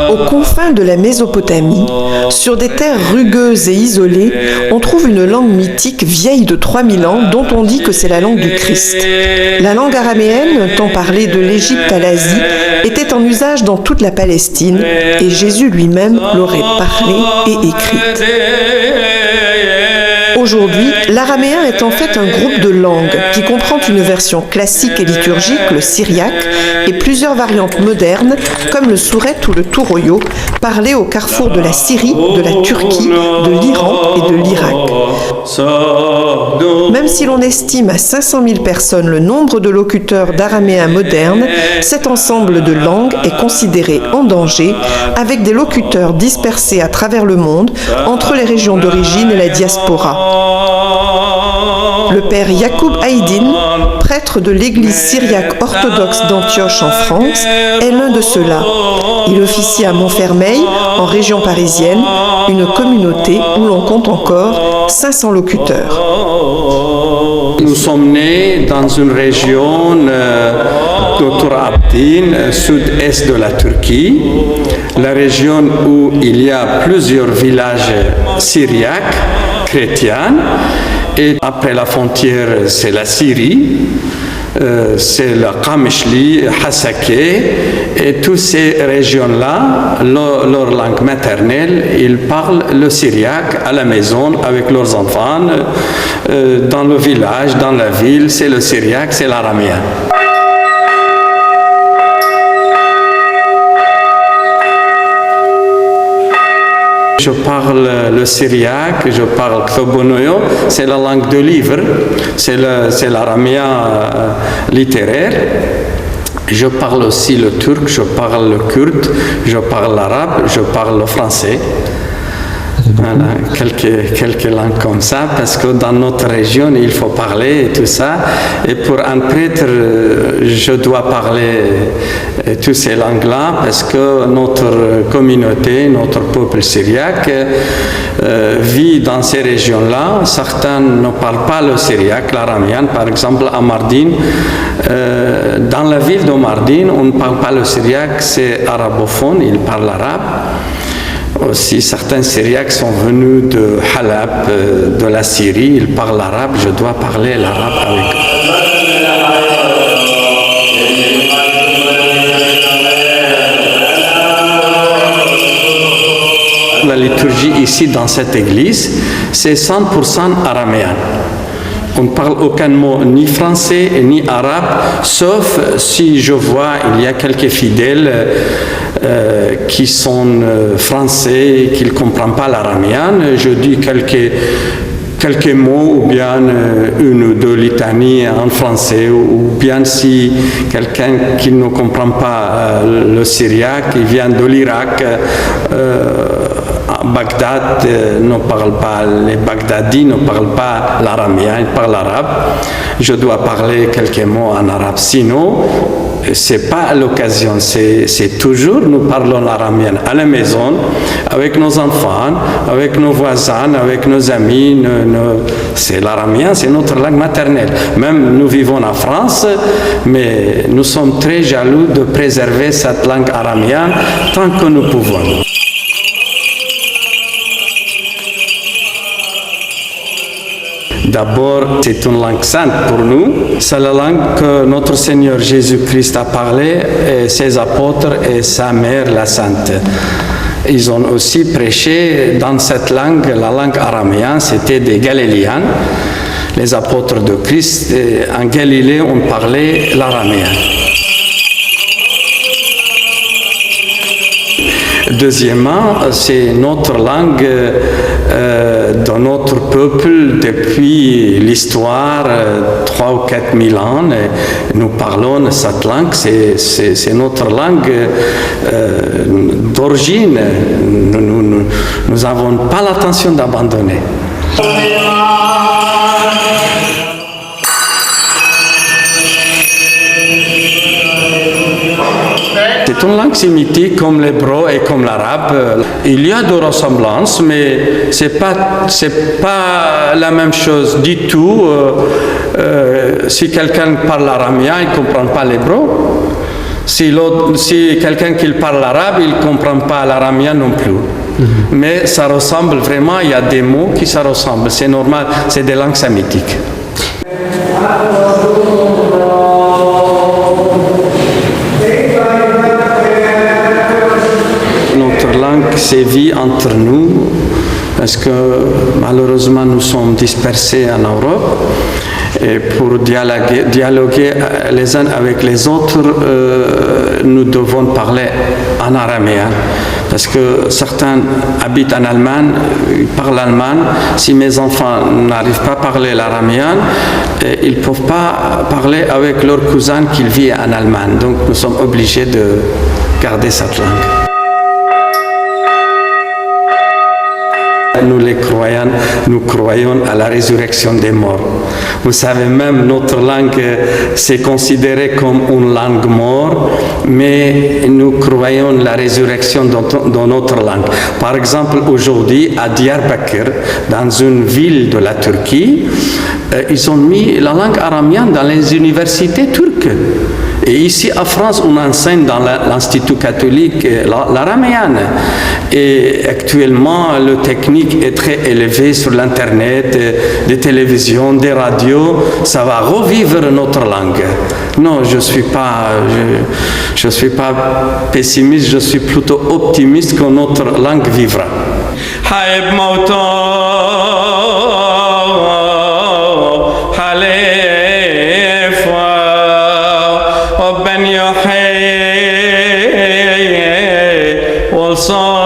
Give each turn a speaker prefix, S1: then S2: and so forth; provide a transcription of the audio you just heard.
S1: Aux confins de la Mésopotamie, sur des terres rugueuses et isolées, on trouve une langue mythique vieille de 3000 ans dont on dit que c'est la langue du Christ. La langue araméenne, tant parlée de l'Égypte à l'Asie, était en usage dans toute la Palestine et Jésus lui-même l'aurait parlée et écrite. Aujourd'hui, l'araméen est en fait un groupe de langues qui comprend une version classique et liturgique, le syriaque, et plusieurs variantes modernes comme le sourette ou le touroyo, parlés au carrefour de la Syrie, de la Turquie, de l'Iran et de l'Irak. Même si l'on estime à 500 000 personnes le nombre de locuteurs d'araméen moderne, cet ensemble de langues est considéré en danger, avec des locuteurs dispersés à travers le monde, entre les régions d'origine et la diaspora. Le père Yacoub Aydin, prêtre de l'église syriaque orthodoxe d'Antioche en France, est l'un de ceux-là. Il officie à Montfermeil, en région parisienne, une communauté où l'on compte encore 500 locuteurs.
S2: Nous sommes nés dans une région d'Otur-Abdin, sud-est de la Turquie, la région où il y a plusieurs villages syriaques, chrétiens, et après la frontière c'est la Syrie, c'est la Qamishli, Hasakeh, et toutes ces régions-là, leur langue maternelle, ils parlent le syriaque à la maison avec leurs enfants, dans le village, dans la ville, c'est le syriaque, c'est l'araméen. Je parle le syriaque, je parle ktobonoyo, c'est la langue de livre, c'est l'araméen littéraire. Je parle aussi le turc, je parle le kurde, je parle l'arabe, je parle le français. Voilà, quelques langues comme ça, parce que dans notre région, il faut parler et tout ça. Et pour un prêtre, je dois parler toutes ces langues-là, parce que notre communauté, notre peuple syriaque vit dans ces régions-là. Certains ne parlent pas le syriaque, l'araméen. Par exemple, à Mardin, dans la ville de Mardin, on ne parle pas le syriaque, c'est arabophone, ils parlent l'arabe. Aussi, certains Syriaques sont venus de Halab, de la Syrie, ils parlent l'arabe, je dois parler l'arabe avec eux. La liturgie ici dans cette église, c'est 100% araméen. On ne parle aucun mot ni français ni arabe, sauf si je vois il y a quelques fidèles qui sont français, qui ne comprennent pas l'araméen. Je dis quelques mots ou bien une ou deux litanies en français, ou bien si quelqu'un qui ne comprend pas le syriaque, qui vient de l'Irak, Bagdad ne parle pas, les Bagdadis ne parlent pas l'araméen, ils parlent l'arabe. Je dois parler quelques mots en arabe. Sinon, c'est pas à l'occasion, c'est toujours nous parlons l'araméen à la maison, avec nos enfants, avec nos voisins, avec nos amis. C'est l'araméen, c'est notre langue maternelle. Même nous vivons en France, mais nous sommes très jaloux de préserver cette langue araméenne tant que nous pouvons. D'abord, c'est une langue sainte pour nous. C'est la langue que notre Seigneur Jésus-Christ a parlé, et ses apôtres et sa mère, la Sainte. Ils ont aussi prêché dans cette langue, la langue araméenne, c'était des Galiléens. Les apôtres de Christ, en Galilée, on parlait l'araméen. Deuxièmement, c'est notre langue de notre peuple depuis l'histoire, 3 ou 4 000 ans. Nous parlons cette langue, c'est notre langue d'origine. Nous n'avons pas l'intention d'abandonner. C'est une langue sémitique comme l'hébreu et comme l'arabe. Il y a des ressemblances, mais c'est pas la même chose du tout. Si quelqu'un parle araméen, il ne comprend pas l'hébreu. Si quelqu'un qui parle arabe, il ne comprend pas l'aramien non plus. Mais ça ressemble vraiment, il y a des mots qui se ressemblent. C'est normal, c'est des langues sémitiques. Notre langue sévit entre nous parce que malheureusement nous sommes dispersés en Europe. Et pour dialoguer les uns avec les autres, nous devons parler en araméen. Parce que certains habitent en Allemagne, ils parlent allemand. Si mes enfants n'arrivent pas à parler l'araméen, ils ne peuvent pas parler avec leur cousin qui vit en Allemagne. Donc nous sommes obligés de garder cette langue. Nous les croyants, nous croyons à la résurrection des morts. Vous savez, même notre langue, c'est considéré comme une langue morte, mais nous croyons la résurrection dans notre langue. Par exemple, aujourd'hui, à Diyarbakir, dans une ville de la Turquie, ils ont mis la langue araméenne dans les universités turques. Et ici, en France, on enseigne dans l'Institut catholique l'araméenne. Et actuellement, le technique est très élevé sur l'Internet, des télévisions, des radios. Ça va revivre notre langue. Non, je suis pas pessimiste, je suis plutôt optimiste que notre langue vivra.
S3: وبن يحيي والصالح